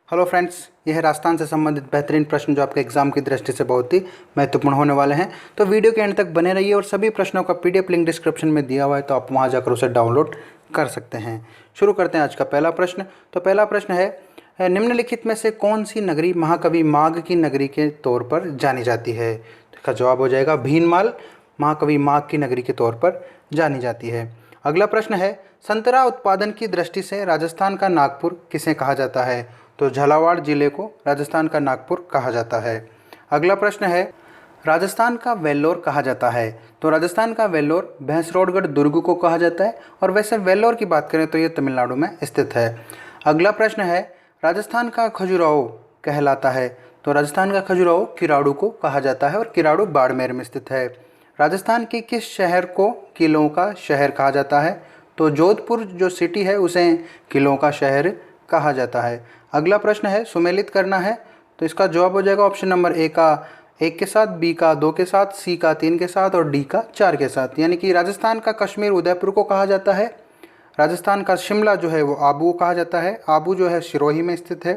Hello friends, यह है राजस्थान से संबंधित बेहतरीन प्रश्न जो आपके एग्जाम की दृष्टि से बहुत ही महत्वपूर्ण होने वाले हैं। तो वीडियो के एंड तक बने रहिए और सभी प्रश्नों का पीडीएफ लिंक डिस्क्रिप्शन में दिया हुआ है, तो आप वहां जाकर उसे डाउनलोड कर सकते हैं। शुरू करते हैं आज का पहला प्रश्न। तो पहला प्रश्न है निम्नलिखित में से कौन सी नगरी महाकवि माघ की नगरी के तौर पर जानी जाती है? इसका जवाब हो जाएगा भीनमाल महाकवि माघ की नगरी के तौर पर जानी जाती है। अगला प्रश्न है संतरा उत्पादन की दृष्टि से राजस्थान का नागपुर किसे कहा जाता है? तो झालावाड़ जिले को राजस्थान का नागपुर कहा जाता है। अगला प्रश्न है राजस्थान का वेल्लोर कहा जाता है? तो राजस्थान का वेल्लोर भैंसरोडगढ़ दुर्ग को कहा जाता है, और वैसे वेल्लोर की बात करें तो ये तमिलनाडु में स्थित है। अगला प्रश्न है राजस्थान का खजुराहो कहलाता है? तो राजस्थान का खजुराहो किराड़ू को कहा जाता है, और किराड़ू बाड़मेर में स्थित है। राजस्थान के किस शहर को किलों का शहर कहा जाता है? तो जोधपुर जो सिटी है उसे किलों का शहर कहा जाता है। अगला प्रश्न है सुमेलित करना है, तो इसका जवाब हो जाएगा ऑप्शन नंबर ए का 1 के साथ, बी का 2 के साथ, सी का 3 के साथ और डी का 4 के साथ। यानी कि राजस्थान का कश्मीर उदयपुर को कहा जाता है, राजस्थान का शिमला जो है वो आबू कहा जाता है, आबू जो है सिरोही में स्थित है।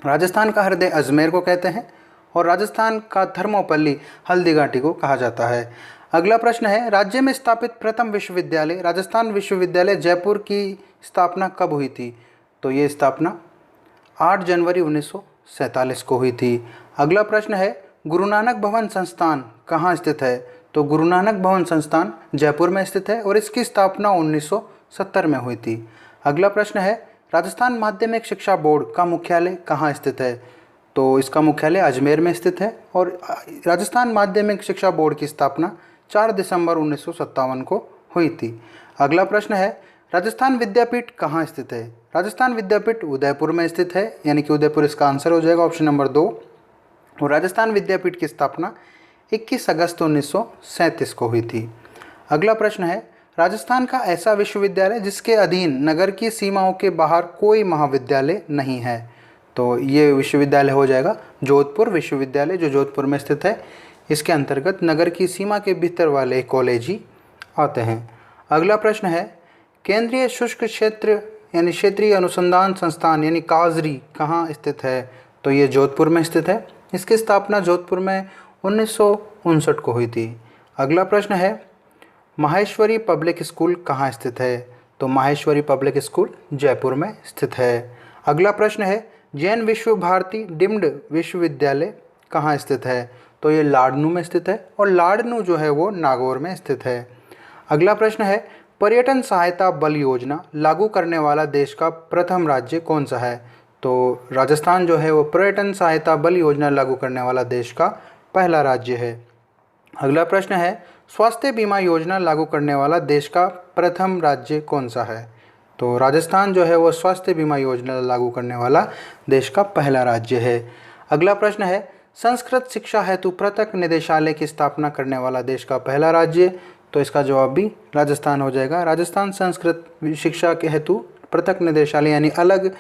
राजस्थान का हृदय अजमेर को कहते हैं, और राजस्थान का थर्मोपल्ली हल्दीघाटी को कहा जाता है। अगला प्रश्न है राज्य में स्थापित प्रथम विश्वविद्यालय राजस्थान विश्वविद्यालय जयपुर की स्थापना कब हुई थी? तो ये स्थापना 8 जनवरी 1947 को हुई थी। अगला प्रश्न है गुरु नानक भवन संस्थान कहाँ स्थित है? तो गुरु नानक भवन संस्थान जयपुर में स्थित है, और इसकी स्थापना 1970 में हुई थी। अगला प्रश्न है राजस्थान माध्यमिक शिक्षा बोर्ड का मुख्यालय कहाँ स्थित है? तो इसका मुख्यालय अजमेर में स्थित है, और राजस्थान माध्यमिक शिक्षा बोर्ड की स्थापना 4 दिसंबर 1957 को हुई थी। अगला प्रश्न है राजस्थान विद्यापीठ कहाँ स्थित है? राजस्थान विद्यापीठ उदयपुर में स्थित है, यानी कि उदयपुर इसका आंसर हो जाएगा ऑप्शन नंबर 2। और राजस्थान विद्यापीठ की स्थापना 21 अगस्त 1937 को हुई थी। अगला प्रश्न है राजस्थान का ऐसा विश्वविद्यालय जिसके अधीन नगर की सीमाओं के बाहर कोई महाविद्यालय नहीं है? तो ये विश्वविद्यालय हो जाएगा जोधपुर विश्वविद्यालय, जो जोधपुर में स्थित है। इसके अंतर्गत नगर की सीमा के भीतर वाले कॉलेज ही आते हैं। अगला प्रश्न है केंद्रीय शुष्क क्षेत्र यानी क्षेत्रीय अनुसंधान संस्थान यानी काजरी कहाँ स्थित है? तो ये जोधपुर में स्थित है। इसकी स्थापना जोधपुर में 1959 को हुई थी। अगला प्रश्न है माहेश्वरी पब्लिक स्कूल कहाँ स्थित है? तो माहेश्वरी पब्लिक स्कूल जयपुर में स्थित है। अगला प्रश्न है जैन विश्व भारती डीम्ड विश्वविद्यालय कहाँ स्थित है? तो ये लाडनू में स्थित है, और लाडनू जो है वो नागौर में स्थित है। अगला प्रश्न है पर्यटन सहायता बल योजना लागू करने वाला देश का प्रथम राज्य कौन सा है? तो राजस्थान जो है वो पर्यटन सहायता बल योजना लागू करने वाला देश का पहला राज्य है। अगला प्रश्न है स्वास्थ्य बीमा योजना लागू करने वाला देश का प्रथम राज्य कौन सा है? तो राजस्थान जो है वो स्वास्थ्य बीमा योजना लागू करने वाला देश का पहला राज्य है। अगला प्रश्न है संस्कृत शिक्षा हेतु पृथक निदेशालय की स्थापना करने वाला देश का पहला राज्य? तो इसका जवाब भी राजस्थान हो जाएगा। राजस्थान संस्कृत शिक्षा के हेतु पृथक निदेशालय यानी अलग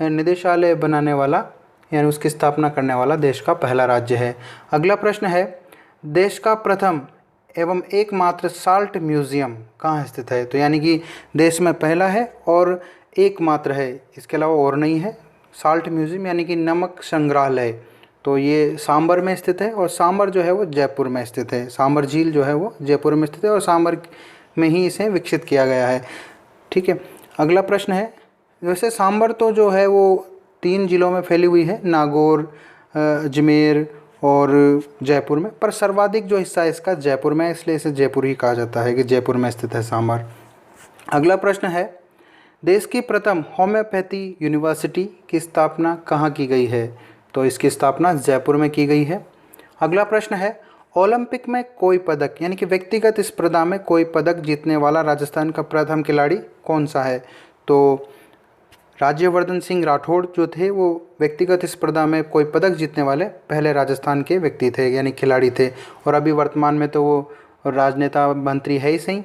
निदेशालय बनाने वाला यानी उसकी स्थापना करने वाला देश का पहला राज्य है। अगला प्रश्न है देश का प्रथम एवं एकमात्र साल्ट म्यूजियम कहाँ स्थित है? तो यानी कि देश में पहला है और एकमात्र है, इसके अलावा और नहीं है। साल्ट म्यूजियम यानी कि नमक संग्रहालय, तो ये सांबर में स्थित है, और सांबर जो है वो जयपुर में स्थित है। सांबर झील जो है वो जयपुर में स्थित है, और सांबर में ही इसे विकसित किया गया है। ठीक है। अगला प्रश्न है वैसे सांबर तो जो है वो 3 जिलों में फैली हुई है, नागौर, अजमेर और जयपुर में, पर सर्वाधिक जो हिस्सा है इसका जयपुर में है, इसलिए इसे जयपुर ही कहा जाता है कि जयपुर में स्थित है सांबर। अगला प्रश्न है देश की प्रथम होम्योपैथी यूनिवर्सिटी की स्थापना कहाँ की गई है? तो इसकी स्थापना जयपुर में की गई है। अगला प्रश्न है ओलंपिक में कोई पदक यानी कि व्यक्तिगत स्पर्धा में कोई पदक जीतने वाला राजस्थान का प्रथम खिलाड़ी कौन सा है? तो राज्यवर्धन सिंह राठौड़ जो थे वो व्यक्तिगत स्पर्धा में कोई पदक जीतने वाले पहले राजस्थान के व्यक्ति थे यानी खिलाड़ी थे, और अभी वर्तमान में तो वो राजनेता मंत्री है ही सही।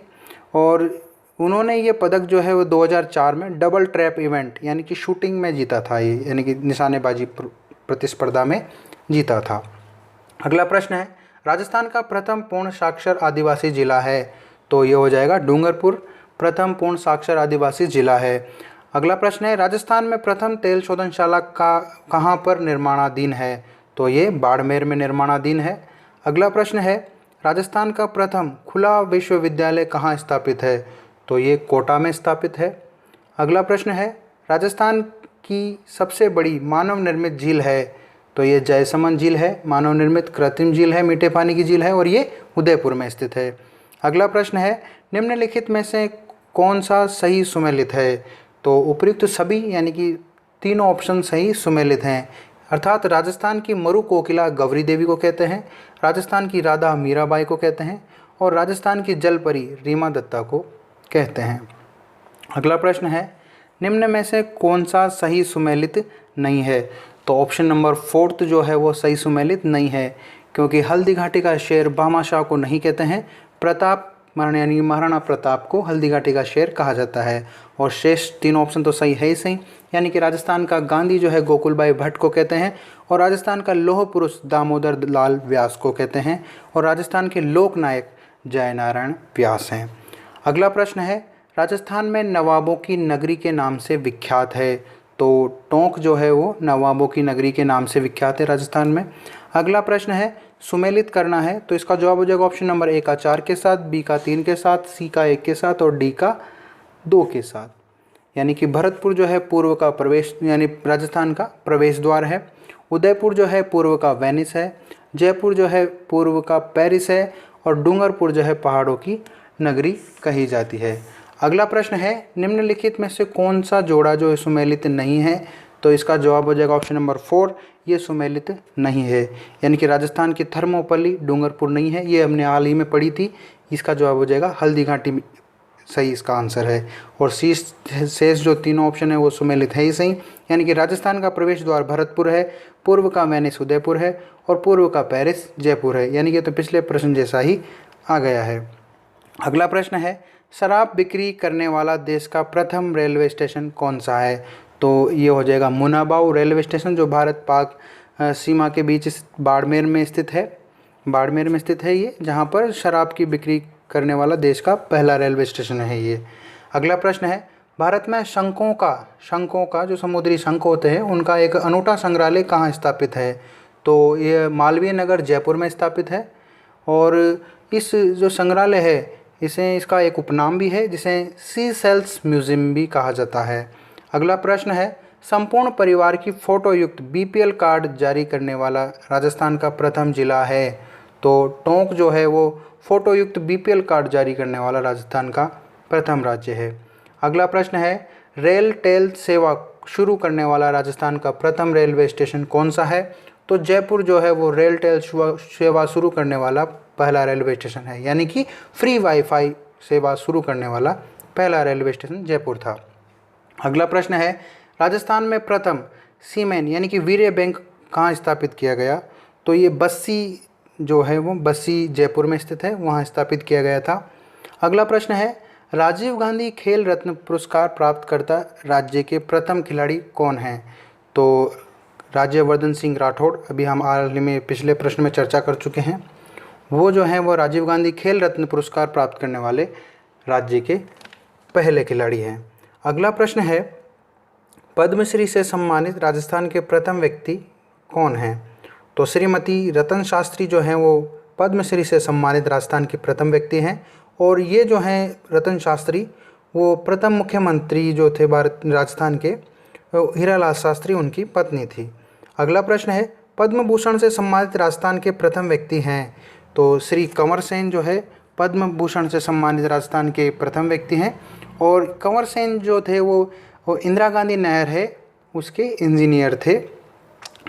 और उन्होंने ये पदक जो है वो 2004 में डबल ट्रैप इवेंट यानी कि शूटिंग में जीता था, ये यानी कि निशानेबाजी प्रतिस्पर्धा में जीता था। अगला प्रश्न है राजस्थान का प्रथम पूर्ण साक्षर आदिवासी जिला है? तो ये हो जाएगा डूंगरपुर प्रथम पूर्ण साक्षर आदिवासी जिला है। अगला प्रश्न है, राजस्थान में प्रथम तेल शोधनशाला का कहाँ पर निर्माणाधीन है? तो ये बाड़मेर में निर्माणाधीन है। अगला प्रश्न है, राजस्थान का प्रथम खुला विश्वविद्यालय कहाँ स्थापित है? तो ये कोटा में स्थापित है। अगला प्रश्न है, राजस्थान की सबसे बड़ी मानव निर्मित झील है? तो ये जयसमंद झील है, मानव निर्मित कृत्रिम झील है, मीठे पानी की झील है और ये उदयपुर में स्थित है। अगला प्रश्न है, निम्नलिखित में से कौन सा सही सुमेलित है? तो उपयुक्त सभी यानी कि तीनों ऑप्शन सही सुमेलित हैं, अर्थात राजस्थान की मरु कोकिला गौरी देवी को कहते हैं, राजस्थान की राधा मीराबाई को कहते हैं और राजस्थान की जलपरी रीमा दत्ता को कहते हैं। अगला प्रश्न है, निम्न में से कौन सा सही सुमेलित नहीं है? तो ऑप्शन नंबर 4 जो है वो सही सुमेलित नहीं है, क्योंकि हल्दी घाटी का शेर भामाशाह को नहीं कहते हैं, प्रताप यानी महाराणा प्रताप को हल्दी घाटी का शेर कहा जाता है। और शेष 3 ऑप्शन तो सही है ही सही, यानी कि राजस्थान का गांधी जो है गोकुलबाई भट्ट को कहते हैं और राजस्थान का लौह पुरुष दामोदर लाल व्यास को कहते हैं और राजस्थान के लोक नायक जयनारायण व्यास हैं। अगला प्रश्न है, राजस्थान में नवाबों की नगरी के नाम से विख्यात है? तो टोंक जो है वो नवाबों की नगरी के नाम से विख्यात है राजस्थान में। अगला प्रश्न है, सुमेलित करना है, तो इसका जवाब हो जाएगा ऑप्शन नंबर ए का 4 के साथ, बी का 3 के साथ, सी का 1 के साथ और डी का 2 के साथ। यानी कि भरतपुर जो है पूर्व का प्रवेश यानी राजस्थान का प्रवेश द्वार है, उदयपुर जो है पूर्व का वेनिस है, जयपुर जो है पूर्व का पेरिस है और डूंगरपुर जो है पहाड़ों की नगरी कही जाती है। अगला प्रश्न है, निम्नलिखित में से कौन सा जोड़ा जो सुमेलित नहीं है? तो इसका जवाब हो जाएगा ऑप्शन नंबर 4, ये सुमेलित नहीं है, यानी कि राजस्थान की थर्मोपल्ली डूंगरपुर नहीं है, ये हमने हाल ही में पढ़ी थी। इसका जवाब हो जाएगा हल्दी घाटी सही इसका आंसर है। और शेष जो तीनों ऑप्शन है वो सुमेलित है ही सही, यानी कि राजस्थान का प्रवेश द्वार भरतपुर है, पूर्व का वेनिस उदयपुर है और पूर्व का पेरिस जयपुर है, यानी कि तो पिछले प्रश्न जैसा ही आ गया है। अगला प्रश्न है, शराब बिक्री करने वाला देश का प्रथम रेलवे स्टेशन कौन सा है? तो ये हो जाएगा मुनाबाव रेलवे स्टेशन, जो भारत पाक सीमा के बीच बाड़मेर में स्थित है। बाड़मेर में स्थित है ये, जहाँ पर शराब की बिक्री करने वाला देश का पहला रेलवे स्टेशन है ये। अगला प्रश्न है, भारत में शंखों का जो समुद्री शंख होते हैं उनका एक अनूठा संग्रहालय कहाँ स्थापित है? तो ये मालवीय नगर जयपुर में स्थापित है और इस जो संग्रहालय है इसका एक उपनाम भी है जिसे सी सेल्स म्यूजियम भी कहा जाता है। अगला प्रश्न है, संपूर्ण परिवार की फ़ोटो युक्त बीपीएल कार्ड जारी करने वाला राजस्थान का प्रथम जिला है? तो टोंक जो है वो फ़ोटो युक्त बीपीएल कार्ड जारी करने वाला राजस्थान का प्रथम राज्य है। अगला प्रश्न है, रेल टेल सेवा शुरू करने वाला राजस्थान का प्रथम रेलवे स्टेशन कौन सा है? तो जयपुर जो है वो रेल टेल सेवा शुरू करने वाला पहला रेलवे स्टेशन है, यानी कि फ्री वाईफाई सेवा शुरू करने वाला पहला रेलवे स्टेशन जयपुर था। अगला प्रश्न है, राजस्थान में प्रथम सीमेन यानी कि वीर्य बैंक कहाँ स्थापित किया गया? तो ये बस्सी जो है वो बस्सी जयपुर में स्थित है, वहाँ स्थापित किया गया था। अगला प्रश्न है, राजीव गांधी खेल रत्न पुरस्कार प्राप्तकर्ता राज्य के प्रथम खिलाड़ी कौन हैं? तो राज्यवर्धन सिंह राठौड़, अभी हम हाल ही में पिछले प्रश्न में चर्चा कर चुके हैं, वो जो हैं वो राजीव गांधी खेल रत्न पुरस्कार प्राप्त करने वाले राज्य के पहले खिलाड़ी हैं। अगला प्रश्न है, पद्मश्री से सम्मानित राजस्थान के प्रथम व्यक्ति कौन हैं? तो श्रीमती रतन शास्त्री जो हैं वो पद्मश्री से सम्मानित राजस्थान के प्रथम व्यक्ति हैं और ये जो हैं रतन शास्त्री वो प्रथम मुख्यमंत्री जो थे राजस्थान के, हीरालाल शास्त्री उनकी पत्नी थी। अगला प्रश्न है, पद्म भूषण से सम्मानित राजस्थान के प्रथम व्यक्ति हैं? तो श्री कंवर सेन जो है पद्म भूषण से सम्मानित राजस्थान के प्रथम व्यक्ति हैं और कंवर सेन जो थे वो इंदिरा गांधी नहर है उसके इंजीनियर थे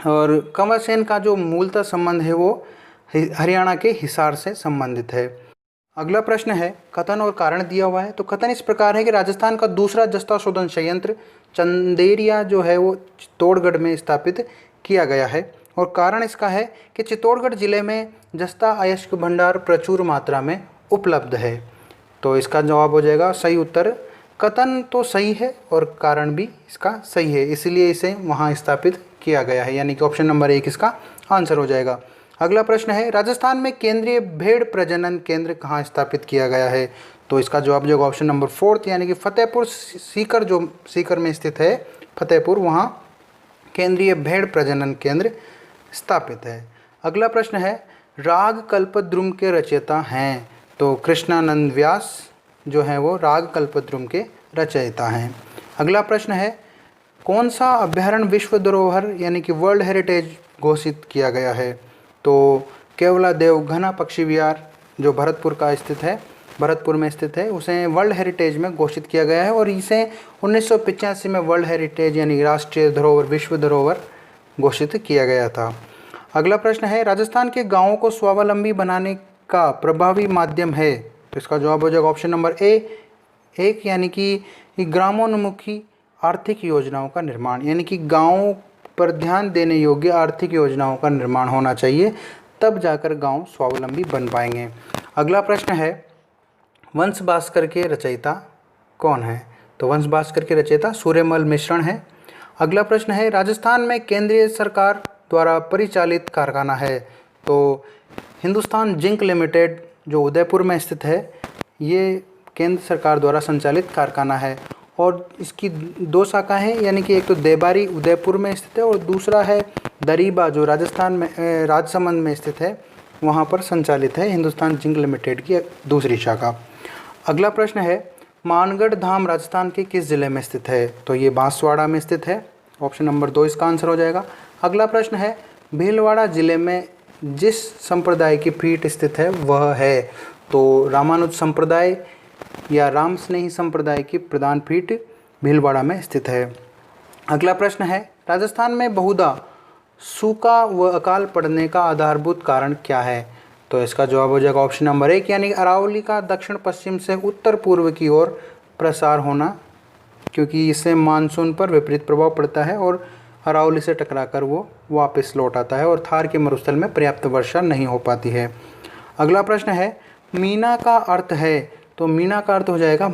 और कंवर सेन का जो मूलतः संबंध है वो हरियाणा के हिसार से संबंधित है। अगला प्रश्न है, कथन और कारण दिया हुआ है। तो कथन इस प्रकार है कि राजस्थान का दूसरा जस्ता शोधन संयंत्र चंदेरिया जो है वो चित्तौड़गढ़ में स्थापित किया गया है और कारण इसका है कि चित्तौड़गढ़ जिले में जस्ता अयस्क भंडार प्रचुर मात्रा में उपलब्ध है। तो इसका जवाब हो जाएगा सही उत्तर। कथन तो सही है और कारण भी इसका सही है, इसलिए इसे वहाँ स्थापित किया गया है, यानी कि ऑप्शन नंबर 1 इसका आंसर हो जाएगा। अगला प्रश्न है, राजस्थान में केंद्रीय भेड़ प्रजनन केंद्र कहाँ स्थापित किया गया है? तो इसका जवाब जो ऑप्शन नंबर 4 यानी कि फतेहपुर सीकर, जो सीकर में स्थित है फतेहपुर, वहाँ केंद्रीय भेड़ प्रजनन केंद्र स्थापित है। अगला प्रश्न है, राग कल्पद्रुम के रचयिता हैं? तो कृष्णानंद व्यास जो हैं वो राग कल्पद्रुम के रचयिता हैं। अगला प्रश्न है, कौन सा अभ्यारण्य विश्व धरोहर यानी कि वर्ल्ड हेरिटेज घोषित किया गया है? तो केवलादेव घना पक्षी विहार जो भरतपुर में स्थित है, उसे वर्ल्ड हेरिटेज में घोषित किया गया है और इसे 1985 में वर्ल्ड हेरिटेज यानी राष्ट्रीय धरोहर, विश्व धरोहर घोषित किया गया था। अगला प्रश्न है, राजस्थान के गांवों को स्वावलंबी बनाने का प्रभावी माध्यम है? तो इसका जवाब हो जाएगा ऑप्शन नंबर एक यानी कि ग्रामोन्मुखी आर्थिक योजनाओं का निर्माण, यानी कि गाँव पर ध्यान देने योग्य आर्थिक योजनाओं का निर्माण होना चाहिए, तब जाकर गांव स्वावलंबी बन पाएंगे। अगला प्रश्न है, वंश भास्कर के रचयिता कौन है? तो वंश भास्कर के रचयिता सूर्यमल मिश्रण है। अगला प्रश्न है, राजस्थान में केंद्रीय सरकार द्वारा परिचालित कारखाना है? तो हिंदुस्तान जिंक लिमिटेड जो उदयपुर में स्थित है, ये केंद्र सरकार द्वारा संचालित कारखाना है और इसकी 2 शाखा हैं, यानी कि एक तो देबारी उदयपुर में स्थित है और दूसरा है दरीबा जो राजस्थान में राजसमंद में स्थित है, वहाँ पर संचालित है हिंदुस्तान जिंक लिमिटेड की दूसरी शाखा। अगला प्रश्न है, मानगढ़ धाम राजस्थान के किस ज़िले में स्थित है? तो ये बांसवाड़ा में स्थित है, ऑप्शन नंबर 2 इसका आंसर हो जाएगा। अगला प्रश्न है, भीलवाड़ा ज़िले में जिस संप्रदाय की पीठ स्थित है वह है? तो रामानुज संप्रदाय या राम स्नेही संप्रदाय की प्रधान पीठ भीलवाड़ा में स्थित है। अगला प्रश्न है, राजस्थान में बहुधा सूखा व अकाल पड़ने का आधारभूत कारण क्या है? तो इसका जवाब हो जाएगा ऑप्शन नंबर 1 यानी अरावली का दक्षिण पश्चिम से उत्तर पूर्व की ओर प्रसार होना, क्योंकि इससे मानसून पर विपरीत प्रभाव पड़ता है और अरावली से टकराकर वो वापस लौट आता है और थार के मरुस्थल में पर्याप्त वर्षा नहीं हो पाती है। अगला प्रश्न है, मीना का अर्थ है? तो मीना का अर्थ हो जाएगा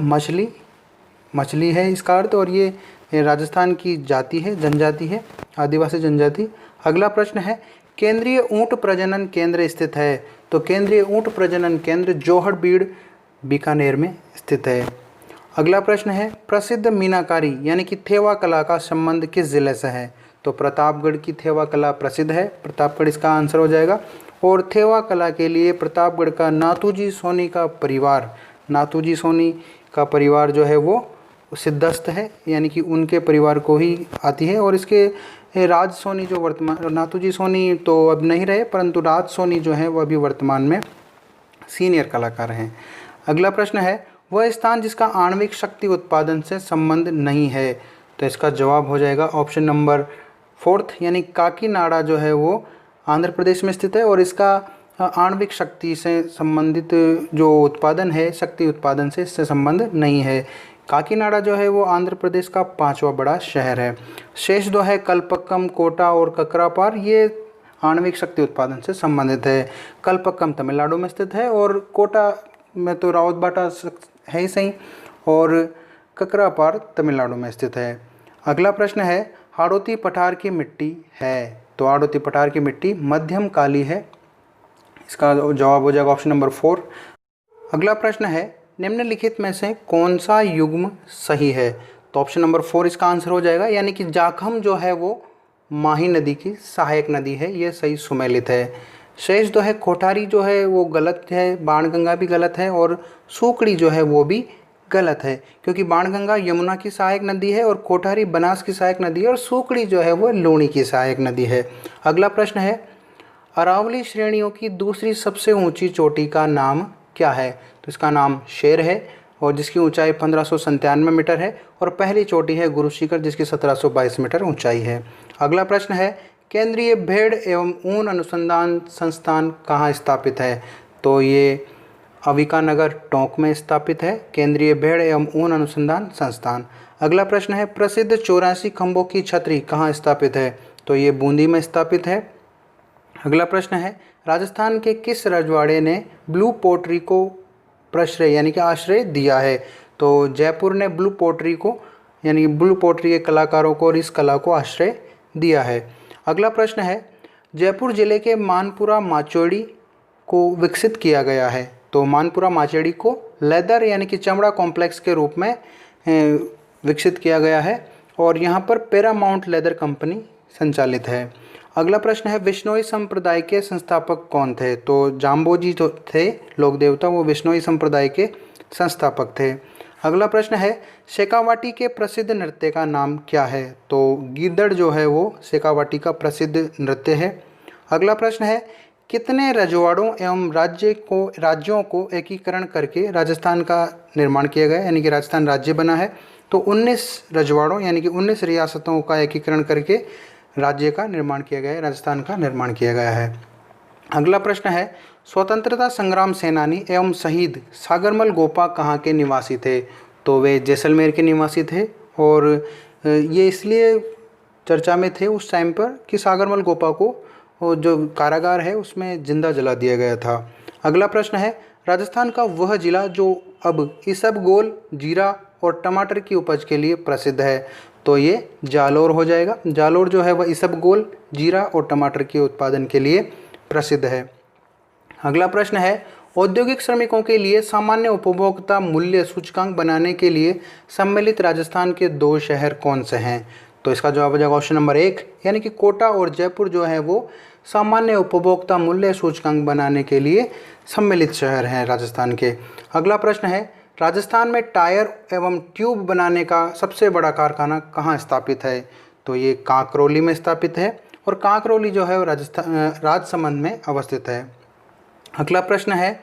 मछली है इसका अर्थ, और ये राजस्थान की जाति है, जनजाति है, आदिवासी जनजाति। अगला प्रश्न है, केंद्रीय ऊंट प्रजनन केंद्र स्थित है? तो केंद्रीय ऊंट प्रजनन केंद्र जोहड़बीड़ बीकानेर में स्थित है। अगला प्रश्न है, प्रसिद्ध मीनाकारी यानी कि थेवा कला का संबंध किस जिले से है? तो प्रतापगढ़ की थेवा कला प्रसिद्ध है, प्रतापगढ़ इसका आंसर हो जाएगा। और थेवा कला के लिए प्रतापगढ़ का नाथूजी सोनी का परिवार जो है वो सिद्धस्त है, यानी कि उनके परिवार को ही आती है। और इसके राज सोनी जो वर्तमान, नाथूजी सोनी तो अब नहीं रहे, परंतु राज सोनी जो है वो अभी वर्तमान में सीनियर कलाकार हैं। अगला प्रश्न है, वह स्थान जिसका आणविक शक्ति उत्पादन से संबंध नहीं है? तो इसका जवाब हो जाएगा ऑप्शन नंबर 4 यानी काकीनाडा जो है वो आंध्र प्रदेश में स्थित है और इसका आणविक शक्ति से संबंधित जो उत्पादन है, शक्ति उत्पादन से इससे संबंध नहीं है। काकीनाडा जो है वो आंध्र प्रदेश का 5वां बड़ा शहर है। शेष दो है कल्पक्कम, कोटा और ककरापार, ये आणविक शक्ति उत्पादन से संबंधित है। कल्पक्कम तमिलनाडु में स्थित है और कोटा में तो रावतबाटा है ही सही, और ककरापार तमिलनाडु में स्थित है। अगला प्रश्न है, हाड़ौती पठार की मिट्टी है? तो हाड़ौती पठार की मिट्टी मध्यम काली है, इसका जवाब हो जाएगा ऑप्शन नंबर 4। अगला प्रश्न है, निम्नलिखित में से कौन सा युग्म सही है? तो ऑप्शन नंबर 4 इसका आंसर हो जाएगा, यानी कि जाखम जो है वो माही नदी की सहायक नदी है, ये सही सुमेलित है। शेष जो है कोठारी जो है वो गलत है, बाणगंगा भी गलत है और सूकड़ी जो है वो भी गलत है, क्योंकि बाणगंगा यमुना की सहायक नदी है और कोठारी बनास की सहायक नदी है और सूकड़ी जो है वो लूणी की सहायक नदी है। अगला प्रश्न है, अरावली श्रेणियों की दूसरी सबसे ऊंची चोटी का नाम क्या है? तो इसका नाम शेर है और जिसकी ऊंचाई 1597 मीटर है, और पहली चोटी है गुरु शिखर जिसकी 1722 मीटर ऊंचाई है। अगला प्रश्न है, केंद्रीय भेड़ एवं ऊन अनुसंधान संस्थान कहाँ स्थापित है? तो ये अविकानगर टोंक में स्थापित है, केंद्रीय भेड़ एवं ऊन अनुसंधान संस्थान। अगला प्रश्न है, प्रसिद्ध 84 खंभों की छतरी कहाँ स्थापित है? तो ये बूंदी में स्थापित है। अगला प्रश्न है, राजस्थान के किस रजवाड़े ने ब्लू पोट्री को प्रश्रय यानी कि आश्रय दिया है? तो जयपुर ने ब्लू पोट्री को यानी ब्लू पोट्री के कलाकारों को और इस कला को आश्रय दिया है। अगला प्रश्न है, जयपुर जिले के मानपुरा माचोड़ी को विकसित किया गया है? तो मानपुरा माचोड़ी को लेदर यानी कि चमड़ा कॉम्प्लेक्स के रूप में विकसित किया गया है और यहाँ पर पैरामाउंट लेदर कंपनी संचालित है। अगला प्रश्न है विश्नोई संप्रदाय के संस्थापक कौन थे? तो जाम्बोजी जो थे लोक देवता, वो विश्नोई संप्रदाय के संस्थापक थे। अगला प्रश्न है शेखावाटी के प्रसिद्ध नृत्य का नाम क्या है? तो गीदड़ जो है वो शेखावाटी का प्रसिद्ध नृत्य है। अगला प्रश्न है कितने रजवाड़ों एवं राज्यों को एकीकरण करके राजस्थान का निर्माण किया गया, यानी कि राजस्थान राज्य बना है? तो 19 रजवाड़ों यानी कि 19 रियासतों का एकीकरण करके राज्य का निर्माण किया गया है, राजस्थान का निर्माण किया गया है। अगला प्रश्न है स्वतंत्रता संग्राम सेनानी एवं शहीद सागरमल गोपा कहाँ के निवासी थे? तो वे जैसलमेर के निवासी थे और ये इसलिए चर्चा में थे उस टाइम पर कि सागरमल गोपा को जो कारागार है उसमें जिंदा जला दिया गया था। अगला प्रश्न है राजस्थान का वह जिला जो अब इसबगोल, जीरा और टमाटर की उपज के लिए प्रसिद्ध है? तो ये जालोर हो जाएगा। जालोर जो है वह इसबगोल, जीरा और टमाटर के उत्पादन के लिए प्रसिद्ध है। अगला प्रश्न है औद्योगिक श्रमिकों के लिए सामान्य उपभोक्ता मूल्य सूचकांक बनाने के लिए सम्मिलित राजस्थान के 2 शहर कौन से हैं? तो इसका जवाब हो जाएगा ऑप्शन नंबर 1 यानी कि कोटा और जयपुर जो है वो सामान्य उपभोक्ता मूल्य सूचकांक बनाने के लिए सम्मिलित शहर हैं राजस्थान के। अगला प्रश्न है राजस्थान में टायर एवं ट्यूब बनाने का सबसे बड़ा कारखाना कहाँ स्थापित है? तो ये कांकरोली में स्थापित है और कांकरोली जो है वो राजसमंद में अवस्थित है। अगला प्रश्न है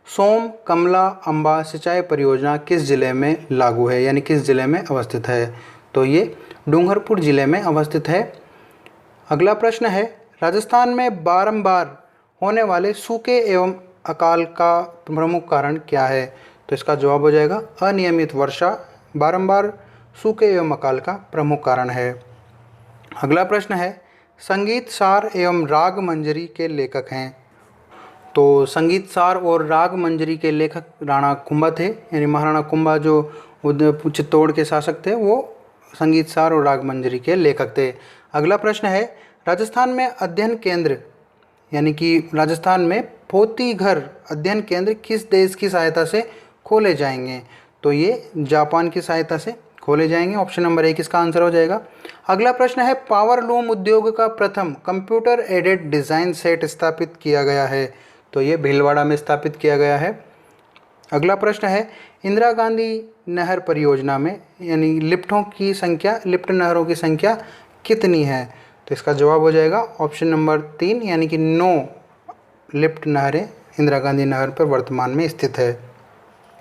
सोम कमला अंबा सिंचाई परियोजना किस जिले में लागू है, यानी किस जिले में अवस्थित है? तो ये डूंगरपुर जिले में अवस्थित है। अगला प्रश्न है राजस्थान में बारंबार होने वाले सूखे एवं अकाल का प्रमुख कारण क्या है? तो इसका जवाब हो जाएगा अनियमित वर्षा बारंबार सूखे एवं अकाल का प्रमुख कारण है। अगला प्रश्न है संगीत सार एवं राग मंजरी के लेखक हैं? तो संगीत सार और राग मंजरी के लेखक राणा कुंभा थे, यानी महाराणा कुंभा जो चित्तौड़ के शासक थे वो संगीत सार और राग मंजरी के लेखक थे। अगला प्रश्न है राजस्थान में अध्ययन केंद्र यानी कि राजस्थान में पोती घर अध्ययन केंद्र किस देश की सहायता से खोले जाएंगे? तो ये जापान की सहायता से खोले जाएंगे। ऑप्शन नंबर 1 इसका आंसर हो जाएगा। अगला प्रश्न है पावर लूम उद्योग का प्रथम कंप्यूटर एडेड डिज़ाइन सेट स्थापित किया गया है? तो ये भीलवाड़ा में स्थापित किया गया है। अगला प्रश्न है इंदिरा गांधी नहर परियोजना में यानी लिफ्ट नहरों की संख्या कितनी है? तो इसका जवाब हो जाएगा ऑप्शन नंबर 3 यानी कि 9 लिफ्ट नहरें इंदिरा गांधी नहर पर वर्तमान में स्थित है।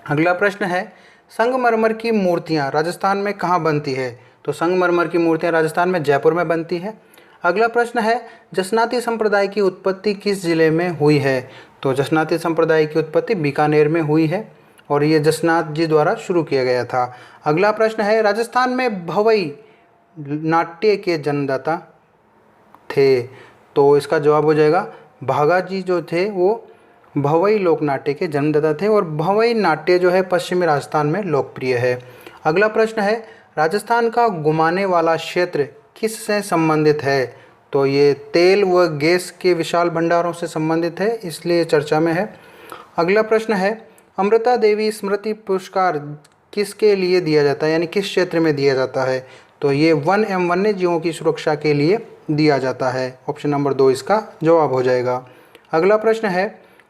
अगला प्रश्न है संगमरमर की मूर्तियाँ राजस्थान में कहाँ बनती है? तो संगमरमर की मूर्तियाँ राजस्थान में जयपुर में बनती है। अगला प्रश्न है जसनाती संप्रदाय की उत्पत्ति किस जिले में हुई है? तो जसनाती संप्रदाय की उत्पत्ति बीकानेर में हुई है और ये जसनाथ जी द्वारा शुरू किया गया था। अगला प्रश्न है राजस्थान में भवई नाट्य के जन्मदाता थे? तो इसका जवाब हो जाएगा भागा जी जो थे वो भवई लोक नाट्य के जन्मदाता थे और भवई नाट्य जो है पश्चिमी राजस्थान में लोकप्रिय है। अगला प्रश्न है राजस्थान का घुमाने वाला क्षेत्र किससे संबंधित है? तो ये तेल व गैस के विशाल भंडारों से संबंधित है, इसलिए चर्चा में है। अगला प्रश्न है अमृता देवी स्मृति पुरस्कार किसके लिए दिया जाता है, यानी किस क्षेत्र में दिया जाता है? तो ये वन एवं वन्य जीवों की सुरक्षा के लिए दिया जाता है। ऑप्शन नंबर 2 इसका जवाब हो जाएगा। अगला प्रश्न है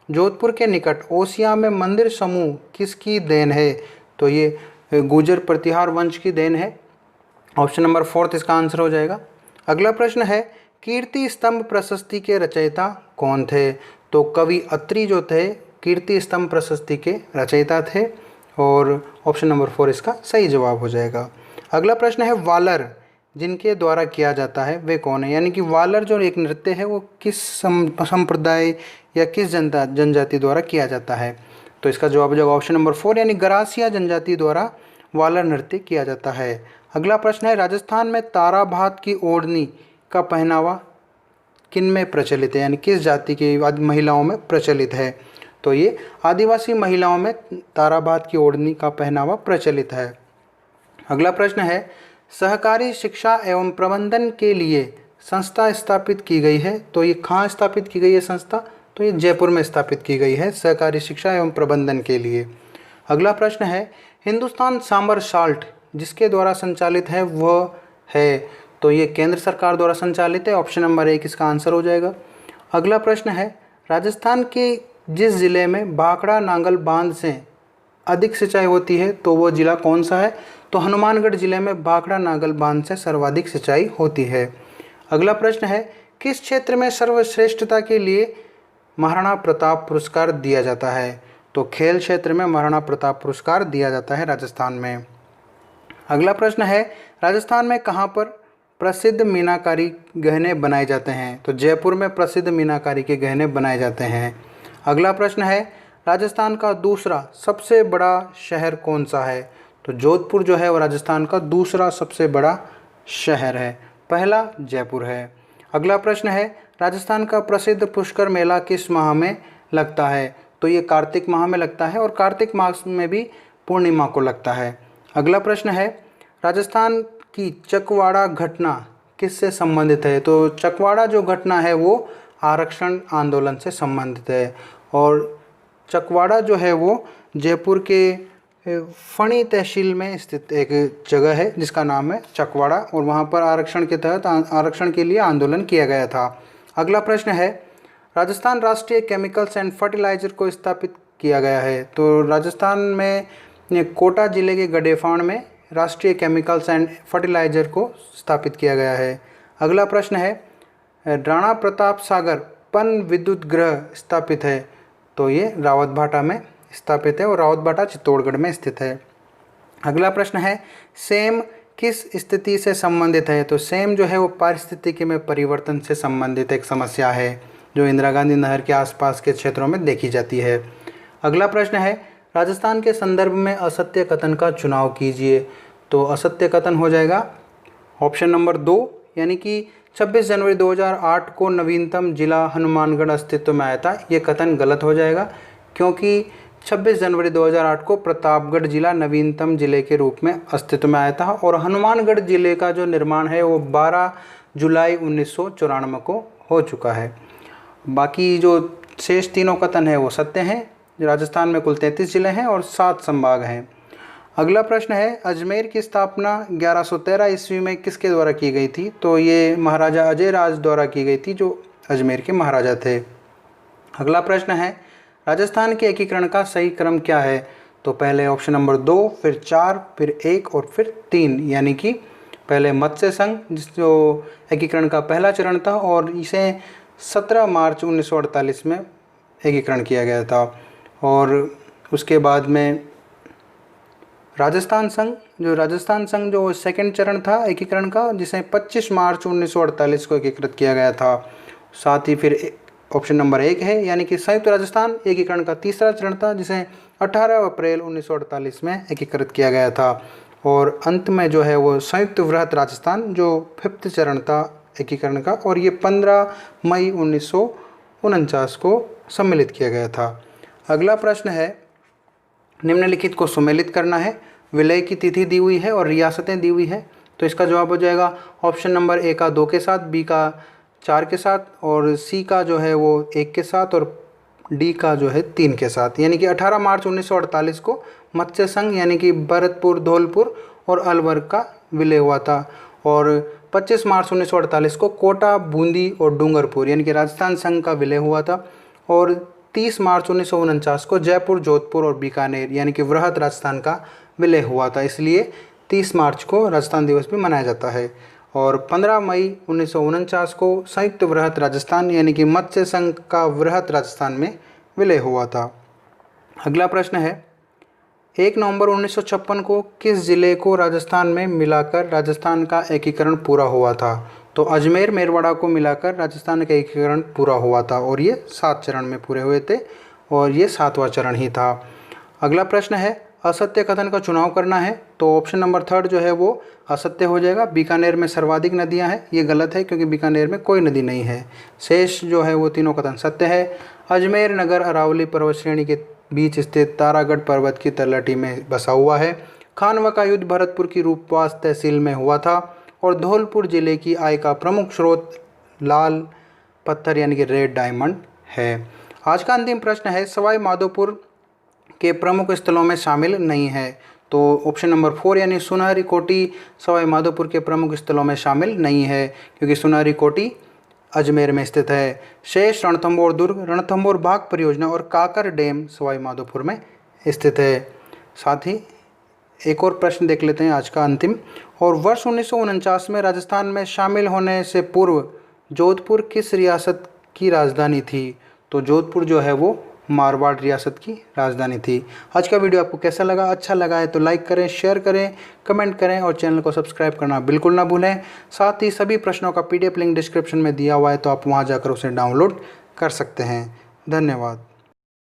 जोधपुर के निकट ओसिया में मंदिर समूह किसकी देन है? तो ये गुर्जर प्रतिहार वंश की देन है। ऑप्शन नंबर 4 इसका आंसर हो जाएगा। अगला प्रश्न है कीर्ति स्तंभ प्रशस्ति के रचयिता कौन थे? तो कवि अत्रि जो थे कीर्ति स्तंभ प्रशस्ति के रचयिता थे और ऑप्शन नंबर 4 इसका सही जवाब हो जाएगा। अगला प्रश्न है वालर जिनके द्वारा किया जाता है वे कौन है? यानी कि वालर जो एक नृत्य है वो किस संप्रदाय या किस जनजाति द्वारा किया जाता है? तो इसका जवाब हो जाएगा ऑप्शन नंबर 4 यानी गरासिया जनजाति द्वारा वालर नृत्य किया जाता है। अगला प्रश्न है राजस्थान में ताराभात की ओढ़नी का पहनावा किन में प्रचलित है, यानी किस जाति की महिलाओं में प्रचलित है? तो ये आदिवासी महिलाओं में ताराभात की ओढ़नी का पहनावा प्रचलित है। अगला प्रश्न है सहकारी शिक्षा एवं प्रबंधन के लिए संस्था स्थापित की गई है? तो ये कहाँ स्थापित की गई है संस्था? तो ये जयपुर में स्थापित की गई है सहकारी शिक्षा एवं प्रबंधन के लिए। अगला प्रश्न है हिंदुस्तान सांबर साल्ट जिसके द्वारा संचालित है वह है, तो ये केंद्र सरकार द्वारा संचालित है। ऑप्शन नंबर 1 इसका आंसर हो जाएगा। अगला प्रश्न है राजस्थान के जिस जिले में भाखड़ा नांगल बांध से अधिक सिंचाई होती है तो वो जिला कौन सा है, तो हनुमानगढ़ जिले में भाखड़ा नांगल बांध से सर्वाधिक सिंचाई होती है। अगला प्रश्न है किस क्षेत्र में सर्वश्रेष्ठता के लिए महाराणा प्रताप पुरस्कार दिया जाता है, तो खेल क्षेत्र में महाराणा प्रताप पुरस्कार दिया जाता है राजस्थान में। अगला प्रश्न है राजस्थान में कहाँ पर प्रसिद्ध मीनाकारी गहने बनाए जाते हैं, तो जयपुर में प्रसिद्ध मीनाकारी के गहने बनाए जाते हैं। अगला प्रश्न है राजस्थान का दूसरा सबसे बड़ा शहर कौन सा है, तो जोधपुर जो है वो राजस्थान का दूसरा सबसे बड़ा शहर है, पहला जयपुर है। अगला प्रश्न है राजस्थान का प्रसिद्ध पुष्कर मेला किस माह में लगता है, तो ये कार्तिक माह में लगता है और कार्तिक मास में भी पूर्णिमा को लगता है। अगला प्रश्न है राजस्थान की चकवाड़ा घटना किससे संबंधित है, तो चकवाड़ा जो घटना है वो आरक्षण आंदोलन से संबंधित है और चकवाड़ा जो है वो जयपुर के फणी तहसील में स्थित एक जगह है जिसका नाम है चकवाड़ा और वहाँ पर आरक्षण के तहत आरक्षण के लिए आंदोलन किया गया था। अगला प्रश्न है राजस्थान राष्ट्रीय केमिकल्स एंड फर्टिलाइजर को स्थापित किया गया है, तो राजस्थान में कोटा जिले के गडेफाण में राष्ट्रीय केमिकल्स एंड फर्टिलाइजर को स्थापित किया गया है। अगला प्रश्न है राणा प्रताप सागर पन विद्युत गृह स्थापित है, तो ये रावतभाटा में स्थापित है और रावतभाटा चित्तौड़गढ़ में स्थित है। अगला प्रश्न है सेम किस स्थिति से संबंधित है, तो सेम जो है वो पारिस्थितिकी में परिवर्तन से संबंधित एक समस्या है जो इंदिरा गांधी नहर के आसपास के क्षेत्रों में देखी जाती है। अगला प्रश्न है राजस्थान के संदर्भ में असत्य कथन का चुनाव कीजिए, तो असत्य कथन हो जाएगा ऑप्शन नंबर 2 यानी कि 26 जनवरी 2008 को नवीनतम जिला हनुमानगढ़ अस्तित्व में आया था। ये कथन गलत हो जाएगा क्योंकि 26 जनवरी 2008 को प्रतापगढ़ जिला नवीनतम जिले के रूप में अस्तित्व में आया था और हनुमानगढ़ जिले का जो निर्माण है वो 12 जुलाई 1994 को हो चुका है। बाकी जो शेष तीनों कथन है वो सत्य हैं। राजस्थान में कुल 33 जिले हैं और 7 संभाग हैं। अगला प्रश्न है अजमेर की स्थापना 1113 ईस्वी में किसके द्वारा की गई थी, तो ये महाराजा अजय राज द्वारा की गई थी जो अजमेर के महाराजा थे। अगला प्रश्न है राजस्थान के एकीकरण का सही क्रम क्या है, तो पहले ऑप्शन नंबर 2 फिर 4 फिर 1 और फिर 3 यानी कि पहले मत्स्य संघ जिस जो एकीकरण का पहला चरण था और इसे 17 मार्च 1948 में एकीकरण किया गया था और उसके बाद में राजस्थान संघ जो सेकंड चरण था एकीकरण का जिसे 25 मार्च 1948 को एकीकृत किया गया था। साथ ही फिर ऑप्शन नंबर 1 है यानी कि संयुक्त राजस्थान एकीकरण का तीसरा चरण था जिसे 18 अप्रैल 1948 में एकीकृत किया गया था और अंत में जो है वो संयुक्त वृहत राजस्थान जो 5th चरण था एकीकरण का और ये 15 मई 1949 को सम्मिलित किया गया था। अगला प्रश्न है निम्नलिखित को सम्मिलित करना है। विलय की तिथि दी हुई है और रियासतें दी हुई है, तो इसका जवाब हो जाएगा ऑप्शन नंबर ए का 2 के साथ, बी का 4 के साथ और सी का जो है वो 1 के साथ और डी का जो है 3 के साथ। यानी कि 18 मार्च 1948 को मत्स्य संघ यानी कि भरतपुर, धौलपुर और अलवर का विलय हुआ था और 25 मार्च 1948 को कोटा, बूंदी और डूंगरपुर यानी कि राजस्थान संघ का विलय हुआ था और 30 मार्च 1949 को जयपुर, जोधपुर और बीकानेर यानी कि वृहत राजस्थान का विलय हुआ था। इसलिए 30 मार्च को राजस्थान दिवस भी मनाया जाता है और 15 मई 1949 को संयुक्त वृहत राजस्थान यानी कि मत्स्य संघ का वृहत राजस्थान में विलय हुआ था। अगला प्रश्न है 1 नवंबर 1956 को किस जिले को राजस्थान में मिलाकर राजस्थान का एकीकरण पूरा हुआ था, तो अजमेर मेरवाड़ा को मिलाकर राजस्थान का एकीकरण पूरा हुआ था और ये 7 चरण में पूरे हुए थे और ये 7वां चरण ही था। अगला प्रश्न है असत्य कथन का चुनाव करना है, तो ऑप्शन नंबर 3 जो है वो असत्य हो जाएगा। बीकानेर में सर्वाधिक नदियां हैं, ये गलत है क्योंकि बीकानेर में कोई नदी नहीं है। शेष जो है वो तीनों कथन सत्य है। अजमेर नगर अरावली पर्वत श्रेणी के बीच स्थित तारागढ़ पर्वत की तलहटी में बसा हुआ है। खानवा का युद्ध भरतपुर की रूपवास तहसील में हुआ था और धौलपुर जिले की आय का प्रमुख स्रोत लाल पत्थर यानी कि रेड डायमंड है। आज का अंतिम प्रश्न है सवाई माधोपुर के प्रमुख स्थलों में शामिल नहीं है। तो ऑप्शन नंबर 4 यानी सुनहरी कोटी सवाई माधोपुर के प्रमुख स्थलों में शामिल नहीं है, क्योंकि सुनहरी कोटी अजमेर में स्थित है। शेष रणथंभौर दुर्ग, रणथंभौर बाघ परियोजना और काकर डैम सवाई माधोपुर में स्थित है। साथ ही एक और प्रश्न देख लेते हैं आज का अंतिम। और वर्ष 1949 में राजस्थान में शामिल होने से पूर्व जोधपुर किस रियासत की राजधानी थी? तो जोधपुर जो है वो मारवाड़ रियासत की राजधानी थी। आज का वीडियो आपको कैसा लगा? अच्छा लगा है तो लाइक करें, शेयर करें, कमेंट करें और चैनल को सब्सक्राइब करना बिल्कुल ना भूलें। साथ ही सभी प्रश्नों का PDF लिंक डिस्क्रिप्शन में दिया हुआ है, तो आप वहां जाकर उसे डाउनलोड कर सकते हैं। धन्यवाद।